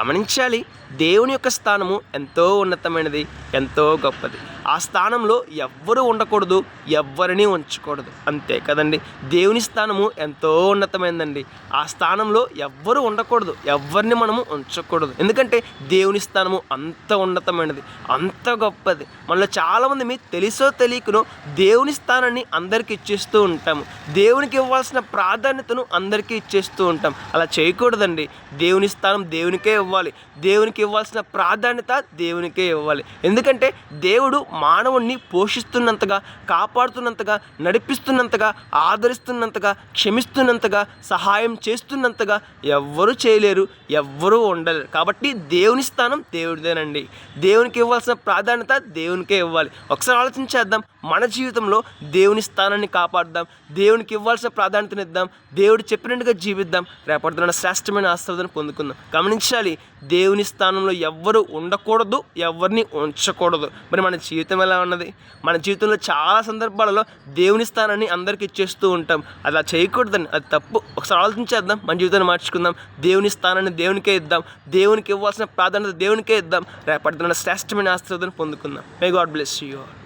గమనించాలి, దేవుని యొక్క స్థానము ఎంతో ఉన్నతమైనది, ఎంతో గొప్పది. ఆ స్థానంలో ఎవ్వరూ ఉండకూడదు, ఎవ్వరిని ఉంచకూడదు. అంతే కదండి. దేవుని స్థానము ఎంతో ఉన్నతమైనదండి. ఆ స్థానంలో ఎవ్వరూ ఉండకూడదు, ఎవ్వరిని మనము ఉంచకూడదు. ఎందుకంటే దేవుని స్థానము అంత ఉన్నతమైనది, అంత గొప్పది. మనలో చాలామంది మీకు తెలుసో తెలియకనో దేవుని స్థానాన్ని అందరికీ ఇచ్చేస్తూ ఉంటాము. దేవునికి ఇవ్వాల్సిన ప్రాధాన్యతను అందరికీ ఇచ్చేస్తూ ఉంటాం. అలా చేయకూడదండి. దేవుని స్థానం దేవునికే ఇవ్వాలి. దేవునికి ఇవ్వాల్సిన ప్రాధాన్యత దేవునికే ఇవ్వాలి. ఎందుకంటే దేవుడు మానవుణ్ణి పోషిస్తున్నంతగా, కాపాడుతున్నంతగా, నడిపిస్తున్నంతగా, ఆదరిస్తున్నంతగా, క్షమిస్తున్నంతగా, సహాయం చేస్తున్నంతగా ఎవ్వరూ చేయలేరు, ఎవ్వరూ ఉండలేరు. కాబట్టి దేవుని స్థానం దేవుడిదేనండి. దేవునికి ఇవ్వాల్సిన ప్రాధాన్యత దేవునికే ఇవ్వాలి. ఒకసారి ఆలోచించేద్దాం. మన జీవితంలో దేవుని స్థానాన్ని కాపాడుదాం, దేవునికి ఇవ్వాల్సిన ప్రాధాన్యతను ఇద్దాం, దేవుడు చెప్పినట్టుగా జీవిద్దాం. రేపటిదిన శ్రేష్టమైన ఆశీర్వాదాన్ని పొందుకుందాం. గమనించాలి, దేవుని స్థానంలో ఎవ్వరు ఉండకూడదు, ఎవరిని ఉంచకూడదు. మరి మన జీవితం ఎలా ఉన్నది? మన జీవితంలో చాలా సందర్భాలలో దేవుని స్థానాన్ని అందరికీ ఇచ్చేస్తూ ఉంటాం. అలా చేయకూడదండి, అది తప్పు. ఒకసారి ఆలోచించేద్దాం, మన జీవితాన్ని మార్చుకుందాం. దేవుని స్థానాన్ని దేవునికే ఇద్దాం, దేవునికి ఇవ్వాల్సిన ప్రాధాన్యత దేవునికే ఇద్దాం. రేపటిదిన శ్రేష్టమైన ఆశీర్వాదాన్ని పొందుకుందాం. May God bless you all.